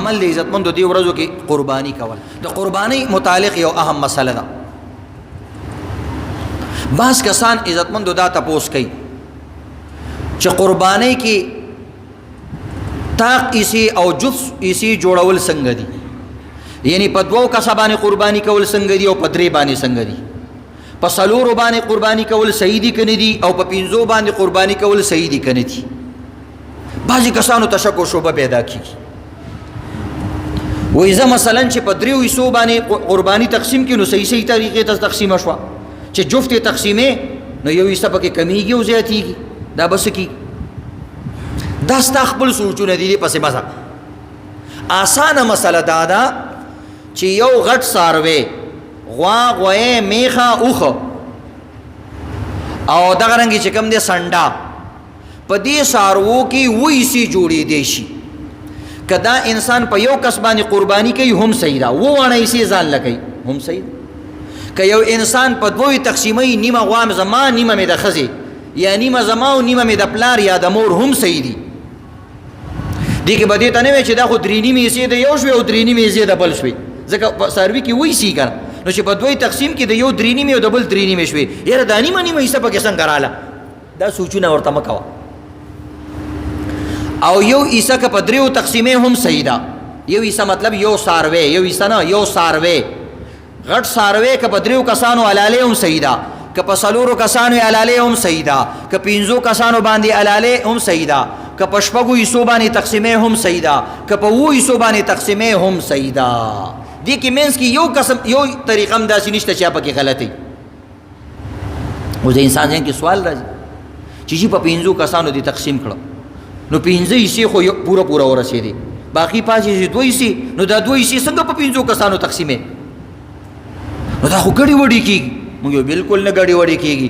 عمل دی عزتمندو دی ورځو کې قرباني کول. د قرباني متعلق یو اهم مسله ده. بعض کسان عزتمندو دا تپوس کوي چې قرباني کې طاق ایسی او جفت ایسی جوړول څنګه دي، یعنی په دوو کسبانې قرباني کول څنګه دي او په درې باندې څنګه دي، په څلورو باندې قرباني کول صحیح دي کنه دي، او په پنځو باندې قرباني کول صحیح دي کنه دي. بعضی کسانو ته شک او شبهه پیدا کیږي. وایي زه مثلا چې په دریو حصو باندې قرباني تقسیم کړي نو صحیح طریقې ته تقسیم شوه، چې جفت تقسیمې نو یو حصه پکې کمیږي او زیاتېږي، دا بس کی دا ستا خپل سوچونه دي پسې مزه. آسانه مسله دا ده چې یو غټ څاروی غوا غوی میخه اوخه او دغه رنګې چې کوم دی سنډا په دې څاروو کې وایي سي جوړېدی شي. که دا انسان په یو کس باندې قرباني کوي هم صحیح ده، وواڼه یې ځان لګوي هم صحیح ده. که یو انسان په دوی تقسیموي نیمه غوا زما نیمه مې د ښځې یا نیمه زما او نیمه مې د پلار یا د مور هم صحیح دي. دې کې به دې ته نه وایي چې دا خو درې نیمې حصې د یو شوې او درې نیمې حصې د بل شوې، ځکه په څاروي کې وایي سي که نه، نو چې په دوی تقسیم کې د یو درې نیمې او د بل درې نیمې شوې، یاره دا نیمه نیمه حصه پکې څنګه راله؟ دا سوچونه ورته مه کوه. او یو حصه که په دریو تقسیمې هم صحیح ده، یو حصه مطلب یو څاروی، یو حصه نه یو څاروی، غټ څاروی که په دریو کسانو حلالې هم صحیح ده، که په څلورو کسانو حلالې هم صحیح ده، که پنځو کسانو باندې حلالې هم صحیح ده، که په شپږو حصو باندې تقسیمې هم صحیح ده، که په اوو حصو باندې تقسیمې هم صحیح ده. دې کې منځ کې یو قسم یو طریقه هم داسې نشته چې پکې غلطي. اوس د انسان ذهن کې سوال راځي چې په پنځو کسانو دې تقسیم کړه نو پنځه حصې خو پوره پوره ورسېدې، باقي پاتې دوه حصې، نو دا دوه حصې څنګه په پنځو کسانو تقسیمې؟ نو دا خو ګډې وډې کېږي. موږ یو بالکل نه ګډې وډې کېږي.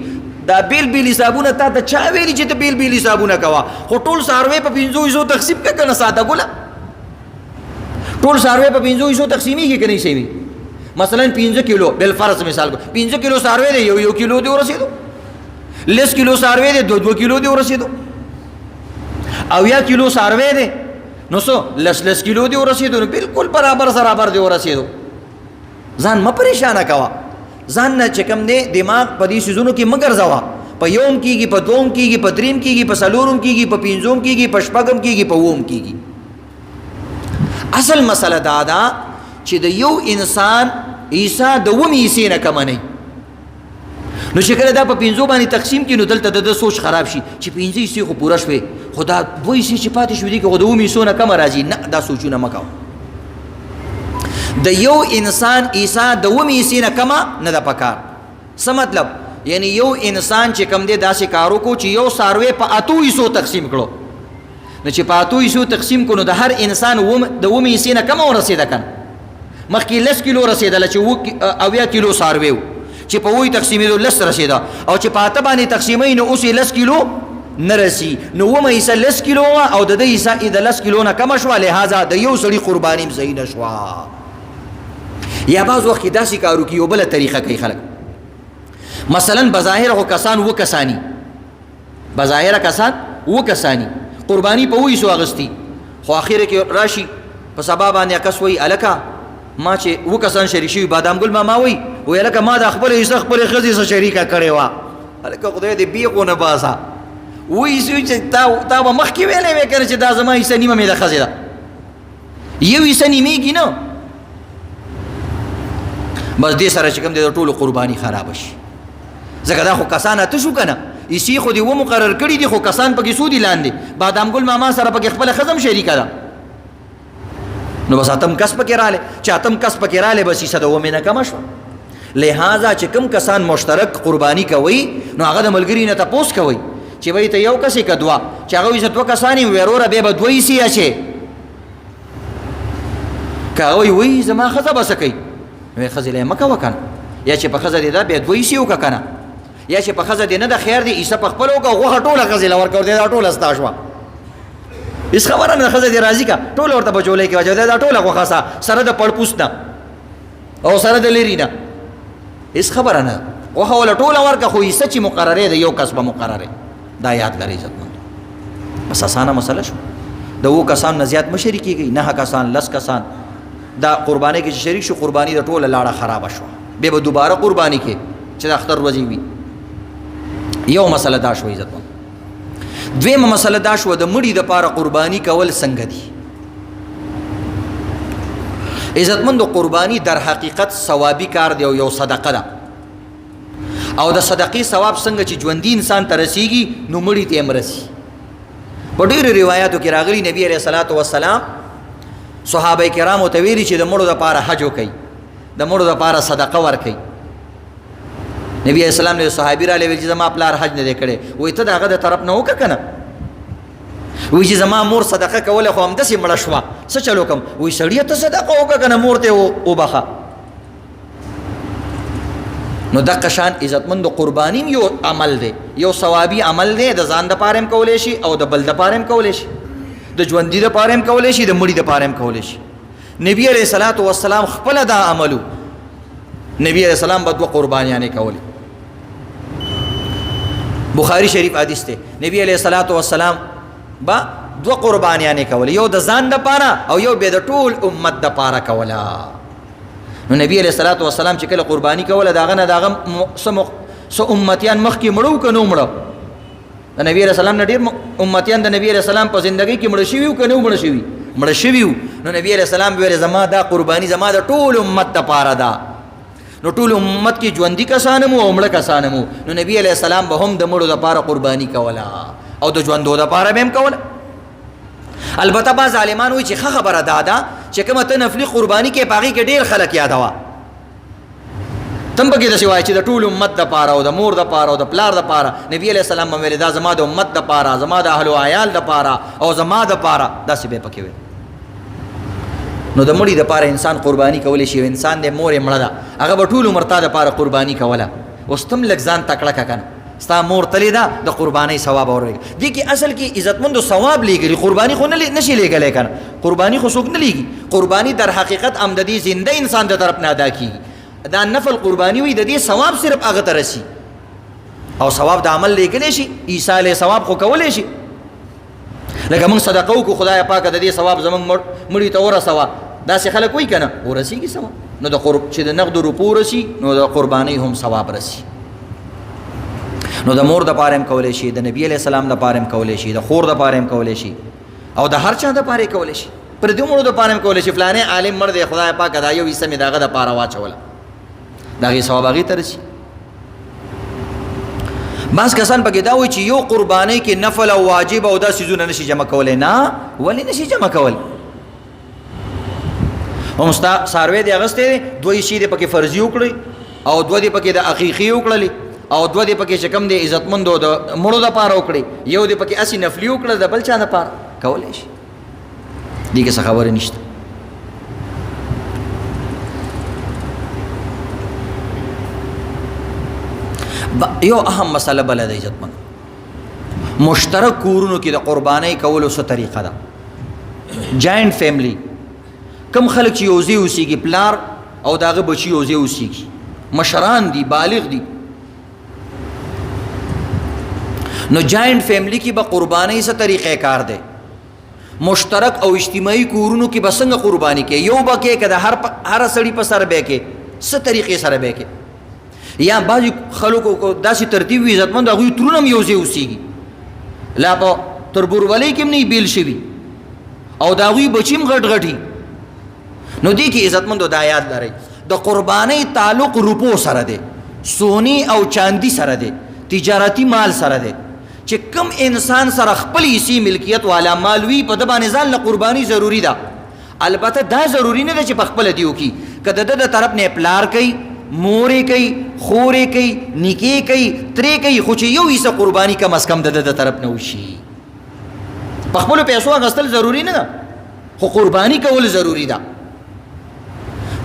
دا بیل بیل حسابونه تا ته چا ویلي چې ته بیل بیل حسابونه کوه؟ خو ټول څاروی په پنځو حصو تقسیم کړه که نه ساده ګله؟ ټول څاروی په پنځو حصو تقسیمېږي که نه شوي؟ مثلا 5 کیلو بالفرض مثال کو 5 کیلو څاروی دی یو کیلو دی ورسېدو، 10 کیلو څاروی دی 2 کیلو دی ورسېدو، او 1 کیلو څاروی دی نو څو 10 کیلو دی ورسېدو، نو بالکل برابر دی ورسېدو. ځان مه پریشانه کوه، ځان نه چې کوم دی دماغ په دې څیزونو کې مه ګرځوه. په یوم کېږي، په دوم کېږي، په دریم کېږي، په څلورم کېږي، په پنځوم کېږي، په شپږم کېږي، په اووم کېږي. اصل مسله دا ده چې د یو انسان حصه د اومې حصې نه کمه نه وي. نو چې کله دا په پنځو باندې تقسیم کړي نو دلته د سوچ خراب شي چې 5 حصې خو پوره شوې، خو دا 2 حصې چې پاتې شوې دي که خو د اومې حصو نه کمه راځي. نه، دا سوچونه مه کوه. د یو انسان حصه د اومې حصې نه کمه نه ده پکار. څه مطلب؟ یعنی یو انسان چې کم دی داسې کار وکړو چې یو څاروی په 8 حصو تقسیم کړو، نو چې په 8 حصو تقسیم کړو نو د هر انسان د اومې حصې نه کمه ورسېده که نه؟ مخکې 10 کیلو رسېدله چې 8 کیلو څاروی و، چې په 8 تقسیمېدو 10 رسېده، او چې په 8 باندې تقسیموي نو اوس یې 10 کیلو نه رسي، نو اومه حصه 10 کیلو وه او د ده حصه د 10 کیلو نه کمه شوه، لهذا د یو سړي قرباني هم صحیح نه شوه. یا بعض وخت کې داسې کارو کې یو بله طریقه کوي خلک. مثلا بظاهره خو کسان 2 کسانی، بظاهره کسان 2 کسانی قرباني په 2 حصو اخیستي، خو اخره کې راشي په سبا باندې کس وایي الکه ما چې 2 کسان شریک شوي، بادام ګل ماما وایي الکه ما د خپله حصه خپلې ښځې سره شریکه کړې وه، الکه خدای دې بیغو نه باسه. وایي چې تا به مخکې ویلی وې که نه چې دا زما حصه نیمه مې د ښځې ده، یو حصه نیمېږي نه. بس دې سره چې کوم دی د ټولو قرباني خرابه شي، ځکه دا خو کسان اته شو که نه، حصې خو دې مقرر کړي دي، خو کسان پکې څو دي لاندې؟ بادام ګل ماما سره پکې خپله ښځه هم شریکه ده، نو بس 8م کس پکې رالی، چې 8م کس پکې رالی بس حصه د اومې نه کمه شوه. لہذا چې کوم کسان مشترک قرباني کوي نو هغه د ملګري نه تپوس کوي چې وایي ته یو کس یې که 2، چې هغه وایي زه 2 کسان یم، وایي وروره بیا به 2 حصې اچې. که هغه وایي زما ښځه به څه کوي؟ وایي ښځې له یې مه کوه که نه، یا چې په ښځه دې ده بیا 2 حصې وکړه که نه، یا چې په ښځه دې نه ده خیر دی حصه په خپله وکړه، غوښه ټوله ښځې له ورکړه، دا ټوله ستا شوه. هېڅ خبره نه، ښځه دې راضي که ټوله ورته په جولۍ کې واچوه، دا ټوله غوښه سره د پړپوس نه او سره د لري نه، هېڅ خبره نه، غوښه وله ټوله ورکړه، خو حصه چې مقررې د یو کس به مقررې. دا یاد لرئ عزتمندو. بس اسانه مسله شو. د وو کسان نه زیات مشرک کیږي، 9 کسان 10 کسان دا قرباني کې شریک شو، قرباني د ټوله لاړه خراب شو، به دوباره قرباني کې چې د اختر ورځې وي. یو مسله دا شو عزت. دویمه مسله دا شو د مړي د پاره قرباني کول څنګه دي. عزتمند قرباني در حقیقت ثوابي کار دی او یو صدقه ده، او د صدقې ثواب څنګه چې ژوندي انسان ته رسیږي نو مړي ته هم رسي. په ډېرو روایتو کې راغلي نبی علیه الصلاۃ والسلام صحابه کرامو ته ویلي چې د مړو لپاره حج وکړي، د مړو لپاره صدقه ورکړي. نبی علیہ السلام نے صحابی را لوي چې زما پلار حج نه کړي، وای ته داغه د طرف نه وکړه کنه، وای چې زما مور صدقه کوله خو هم دسې مړه شوه، څه چلو کوم؟ وای سړیه ته صدقه وکړه کنه، مور ته وبخه. نو دغه شان عزتمند قربانی یو عمل دی، یو ثوابي عمل دی، د ځان د پاره هم کولای شي او د بل د پاره هم کولای شي، د ژوندۍ د پاره هم کولای شي، د مړي د پاره هم کولای شي. نبی علیہ الصلوۃ والسلام خپل دا عملو، نبی علیہ السلام به 2 قربانیانې کولې. بخاری شریف حدیث ته نبی علیہ الصلوۃ والسلام با 2 قربانیانې کولې، یو د ځان د پاره او یو به د ټول امت د پاره کولا. نو نبی علیہ الصلوۃ والسلام چې کله قربانی کوله داغه نه داغه سو امتیان مخ کې مړو کنو مړو، د نبی علیہ السلام نه ډیر امتیان د نبی علیہ السلام په ژوندۍ کې مړ شوي کنو مړ شوي، مړ شوي. نو نبی علیہ السلام ویل زما دا قربانی زما د ټول امت د پاره ده، نو ټول امت کې ژوندۍ کسان مو او مړ کسان مو. نو نبی علیہ السلام به هم د مړو د پاره قربانی کوله او د ژوندو د پاره به هم کوله. البته بعض عالمان وایي چې خبره دادا چې کومه ته نفلي قرباني کې پاغي کې ډیر خلک یادوا، تم پکې د شوای چې د ټول امت د پاره او د مور د پاره او د پلار د پاره. نبی علیہ السلام باندې دا زما د امت د پاره، زما د اهل او عیال د پاره او زما د پاره داسې به پکې وي. نو د مړي د پاره انسان قرباني کولی شي، انسان د مور مړه ده هغه به ټول عمر ته د پاره قرباني کوله. اوس تم لږ ځان تکړه کنه، ستا مور تلی دا د قربانی ثواب اورېږي. دې کې اصل کې عزتمند ثواب لېږي، قربانی خو نه نشي لېږلی کنه، قربانی خو څوک نه لېږي. قربانی در حقیقت امددي زنده انسان د طرف نه ادا کیږي، دا نفل قربانی وي، د دې ثواب صرف هغه ته رسي او ثواب د عمل لېږلی شي. عیسی علیه ثواب خو کولی شي، لکه موږ صدقه وکړو خدای پاکه د دې ثواب زموږ مړي ته ورسوه، داسې خلک وایي کنه ورسیږي ثواب. نو د چې د نقد روپو رسي نو د قربانی هم ثواب رسي. نو د مور د پاره هم کولای شي، د نبی علیہ السلام د پاره هم کولای شي، د خور د پاره هم کولای شي او د هر چا د پاره کولای شي. پر دې مړو د پاره هم کولای شي، فلانه عالم مړ دی خدای پاک دا یو حصہ می داغه د پاره واچوله، دغه ثواب هغه ترسي. بعض کسان پکې دا وایي چې یو قربانی کې نفل او واجب او دا سيزونه نشي جمع کولای. نه ولی نشي جمع کول؟ هم ستا ساروی دی اغسته 2 شي دی پکې فرضي وکړي او 2 دی پکې د حقيقي وکړلې او 2 دی پکې چې کم دی عزتمندو د مړو د پاره وکړي، یو دی پکې اسی نفلی وکړه د بل چا د پاره کولای شي. دې کې څه خبره نشته. یو اهم مسله بل د عزتمند مشترک کورونو کې د قربانۍ کولو څه طریقه ده. جاینټ فیملی کم خلک چې یوځای اوسېږي، پلار او داغه بچي یوځای اوسېږي، مشران دي، بالغ دي، نو جاینټ فیملی کې به قربانۍ څه طریقې کار دی. مشترک او اجتماعي کورونو کې به څنګه قرباني کې یو به کې که د هر سړي په سر به کې څه طریقې سره به کې، یا بعضې خلکو داسې ترتیب وي عزتمند هغوی ترونه هم یوځای اوسېږي، لا په تربورولۍ کې هم نه بیل شوي او د هغوی بچي هم غټ غټي. نو دې کې عزتمندو دا یاد لرئ د قربانۍ تعلق روپو سره دی، سونی او چاندي سره دی، تجارتی مال سره دی. چې کم انسان سره خپل حصي ملکیت والا مال وي په د باندې ځان له قرباني ضروري ده. البته دا ضروري نه ده چې په خپله دې وکړي، که د ده د طرف نه پلار کوي، مورې کوي، خورې کوي، نیکې کوي، ترې کوي، خو چې یو حصه قرباني کم از کم د ده د طرف نه وشي. په خپلو پیسو اخیستل ضروري نه ده، خو قرباني کول ضروري ده.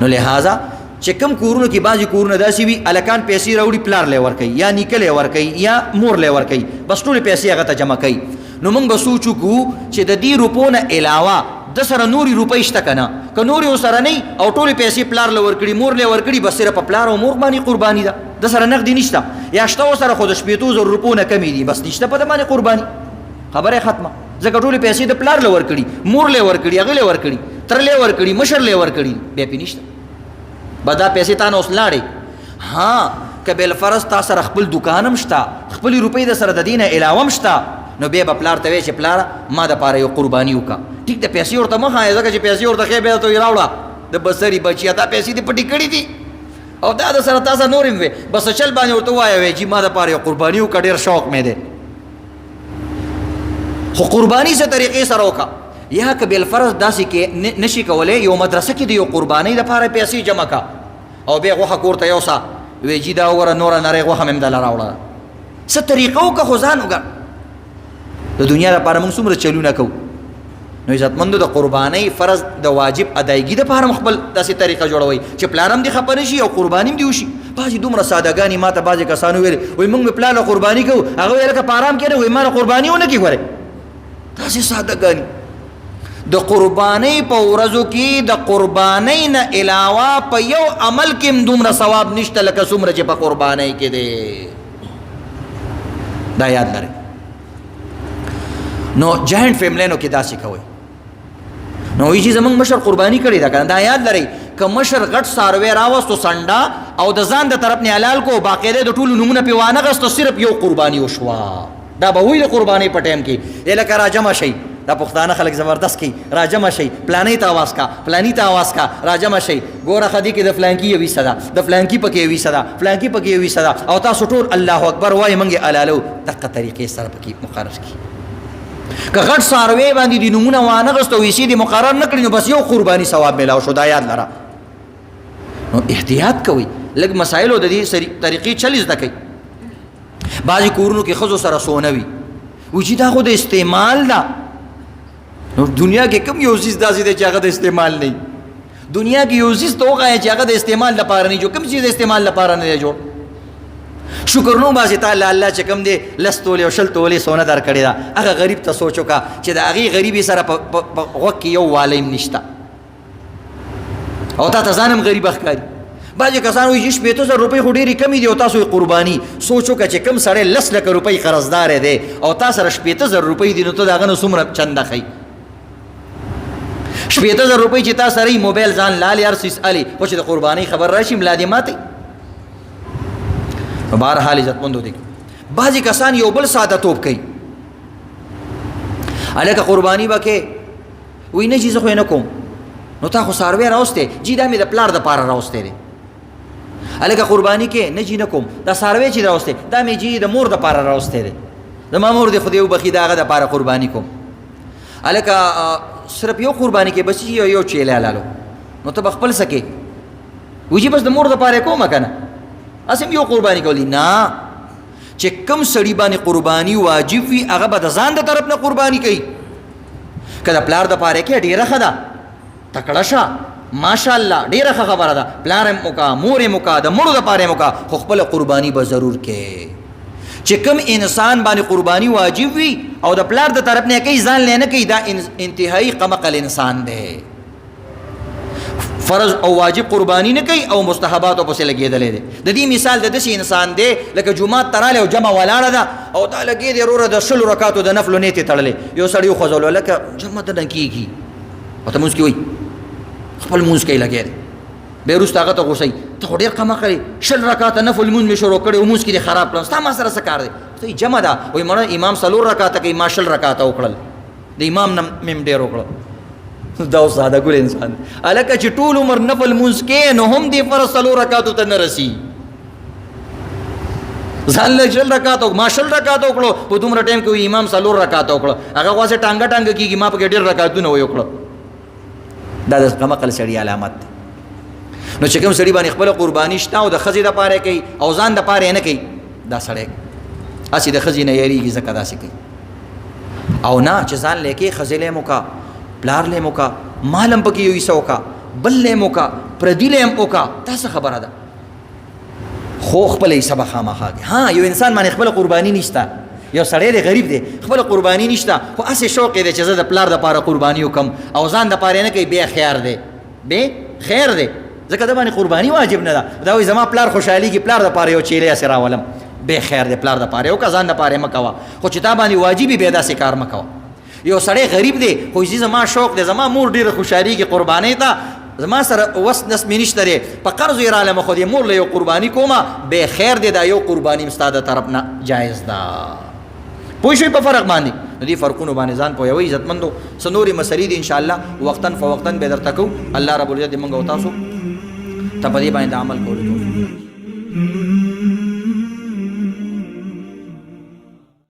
نو لہذا چې کم کورونو کې بعضې کورونه داسې وي الکان پیسې راوړي پلار لی ورکوي یا نیکه لی ورکوي یا مور لی ورکوي، بس ټولې پیسې هغه ته جمع کوي. نو موږ به سوچ وکړو چې د دې روپو نه علاوه د سره نورې روپۍ شته که نه، که نورې ورسره نه او ټولې پیسې پلار لی ورکړي، مور لی ورکړي، بس صرف په پلار او مور باندې قرباني ده، د سره نقدي نشته، یا شته ورسره خو د 15,000 روپو نه کمې دي، بس نشته په ده باندې قرباني، خبره ختمه. ځکه ټولې پیسې د پلار له ورکړي، مور له ورکړي، هغې له ورکړي، تر له ورکړي، مشر له ورکړي، بیا پې نشته. به دا پیسې تا نه اوس لاړې. ها که بالفرض تا سره خپل دوکان هم شته، خپلې روپۍ د سره د دې نه علاوه هم شته، نو بیا به پلار ته وایې چې پلاره ما دپاره یو قرباني وکړه. ټیک ده پیسې ورته مه ښایې، ځکه چې پیسې ورته ښې بیا ته یې راوړه د بسري بچیه دا پیسې دې پټې کړي دي او دا د سره تا سره نور هم وې، بس چل باندې ورته ووایه وایي چې ما دپاره یو قرباني وکړه، ډېر شوق مې دی. خو قرباني څه طریقې سره وکړه. یا که بالفرض داسې کې نشي کولی، یو مدرسه کې د یو قربانۍ دپاره پیسې جمع کړه او بیا غوښه کور ته یوسه، وایي جي دا وګوره نوره نرۍ غوښه مې هم دله راوړه. څه طریقه وکړه خو ځان وګړه. د دنیا دپاره موږ څومره چلونه کوو. نو عزتمندو د قربانۍ فرض د واجب ادایګي دپاره هم خپل داسې طریقه جوړوئ چې پلار هم دې خفه نه شي او قرباني هم دې وشي. بعضې دومره سادهګانې ما ته بعضې کسانو ویلې، وایي موږ مې پلار له قرباني کوو، هغه وایي لکه په ارام کښېنه، وایي ما له قرباني ونه کړي. ګورئ داسې سادهګانې. د قربانۍ په ورځو کې د قربانۍ نه علاوه په یو عمل کې هم دومره ثواب نشته لکه څومره چې په قربانۍ کې دی. دا یاد لرئ. نو جاینټ فیملینو کې داسې کوئ. نو وایي چې زمونږ مشر قرباني کړې ده که نه. دا یاد لرئ که مشر غټ څاروی راوستو سنډه او د ځان د طرف نه حلال کو، باقاعده د ټولو نومونه پې وانغستو، صرف یو قرباني وشوه. دا به وایي د قربانۍ په ټایم کې لکه راجمع شئ، دا پښتانه خلک زبردست کوي، راجمع شئ، پلانۍ ته اواز کا، پلاني ته اواز کا، راجمع شئ، ګوره خدي کې د فلانکي یو حصه ده، د فلانکي پکې یو حصه ده، فلانکي پکې یو حصه ده، او تاسو ټول الله اکبر وایي موږ یې حلالو. دقه طریقې سره پکې مقرر کړي. که غټ څاروی باندې د نومونه وانغست او حصې دې مقرر نه کړي، نو بس یو قرباني ثواب میلاو شو. دا یاد لره. نو احتیاط کوئ. لږ مسایلو د دې طریقې چل زده کوئ. بعضې کورونو کې ښځو سره سونه وي، وایي چې دا خو د استعمال ده. نو دنیا کې کوم یو څیز داسې دی چې هغه د استعمال نه وي؟ دنیا کې یو څیز ته وښایه چې هغه د استعمال لپاره نه جوړ. کوم څیز د استعمال لپاره نه دی جوړ؟ شکر نو باسي تعالی الله چې کوم دی 10 تولې او 20 تولې سونه در کړې ده، هغه غریب ته سوچ وکړه چې د هغې غریبي سره په غوږ کې یو والی هم نشته او تا ته ځان هم غریبه ښکاري. بعضې کسان وایي چې 15,000 روپۍ خو ډېرې کمې دي او تاسو یې قرباني. سوچ وکړه چې کوم سړی 10 لکه روپۍ قرضدار دی او تا سره 15,000 روپۍ دي، نو ته د هغه نه څومره چنده ښیي؟ 15,000 روپۍ چې تا سره یي، موبایل ځان لالې، هر څیز الې، خو چې د قربانۍ خبر راشي ملا دې ماتې. بهرحال عزتمندو دی بعضې کسان یو بل ساده توب کوي. هلکه قرباني به کې، وایي نه جي زه خو یې نه کوم. نو تا خو څاروی راوستی، جي دا مې د پلار دپاره راوستی دی. هلکه قرباني کې، نه جي نه کوم. دا څاروی چې راوستی دا مې جي د مور دپاره راوستی دی، زما مور دې خدای وبخي، د هغه دپاره قرباني کوم. هلکه صرف یو قرباني کې بس یو چیلی حلالو، نو ته به خپل څه کوې؟ وایي بس د مور دپاره یې کومه که نه، اسم یو قرباني کولی. نه، چې کم سړي باندې قرباني واجب وي هغه به د ځان د طرف نه قرباني کوي. که د پلار دپاره کې ډېره ښه ده، تکړه شه، ماشاءالله ډېره ښه خبره ده، پلار یې وکړه، مور یې وکړه، د مړو دپاره یې وکړه، خو خپله قرباني به ضرور کوي. چې کم انسان باندې قرباني واجب وي او د پلار د طرف نه کوي، ځان لی نه کوي، دا انتهایی قمقل انسان دی. فرض او واجب قربانی نه کوي او مستحباتو پسې لګېدلی دی. د دې مثال د داسې انسان دی لکه جومات ته رالی او جمع ولاړه ده او دا لګې دی وروره د 20 رکاتو د نفلو نیتې تړلی، یو سړي وخوځولو لکه جمع ته نه کېږي او ته مونځ کې وایي خپل مونځ کوي لګی دی. بیا وروسته هغه ته غوسه وي، ته خو ډېر کمه کړې، 20 رکاته نفل مونځ مې شروع کړی او مونځ کې دې خراب کړم، ستا ما سره څه کار دی؟ ته جمع ده. وایي مړه امام 4 رکاته کوي، ما 20 رکاته وکړل، د امام نه مې ډېر وکړل. دا اوس ساده ګل انسان هلکه چې ټول عمر نفل مونځ کې، نو هم دې فرض 4 رکاتو ته نه رسي. ځان له 20 رکاته ما 20 رکاته وکړو، په دومره ټایم کې امام 4 رکاته وکړو، هغه خواصې ټانګه ټانګه کېږي، ما پکې 1.5 رکاتونه وکړو. دا د قمقل سړي علامت دی. نو چې کوم سړي باندې خپله قرباني شته او د ښځې دپاره یې کوي او ځان دپاره یې نه کوي، دا سړی هسې د ښځې نه یېرېږي ځکه داسې کوي. او نه چې ځان لی کې ښځې لی هم وکړه، پلار لی هم وکړه، مال هم پکې یو حصه وکړه، بل لی هم وکړه، پردي لی هم وکړه، دا څه خبره ده؟ خو خپله حصه به خامخا کوي. ها یو انسان باندې خپله قرباني نشته، یو سړی دی غریب دی، خپله قرباني نشته، خو هسې شوق یې دی چې زه د پلار دپاره قرباني وکړم او ځان دپاره یې نه کوي، بیا خیر دی، بیا خیر دی، ځکه د باندې قرباني واجب نه ده. دا وایي زما پلار خوشحالېږي، پلار دپاره یو چیلی هسې راولم، بیا خیر دی، پلار دپاره یې وکړه، ځان دپاره یې مه کوه. خو چې تا باندې واجب وي بیا داسې کار مه کوه. یو سړی غریب دی خو چې زما شوق دی زما مور ډېره خوشحالي کې قربانۍ ته زما سره وس نس مې نشته دی په قرض یې رالم خو دې مور له یو قرباني کومه بې خیر دی دا یو قرباني ستا د طرف نه جایز ده پوه شوئ په فرق باندې نو دې فرقونو باندې ځان پوهوئ عزتمندو څه نورې مسلې دي انشاءالله وقتاً فوقتاً به درته کوو الله رب العزت دې موږ او تاسو ته په دې باندې عمل کولو توفیق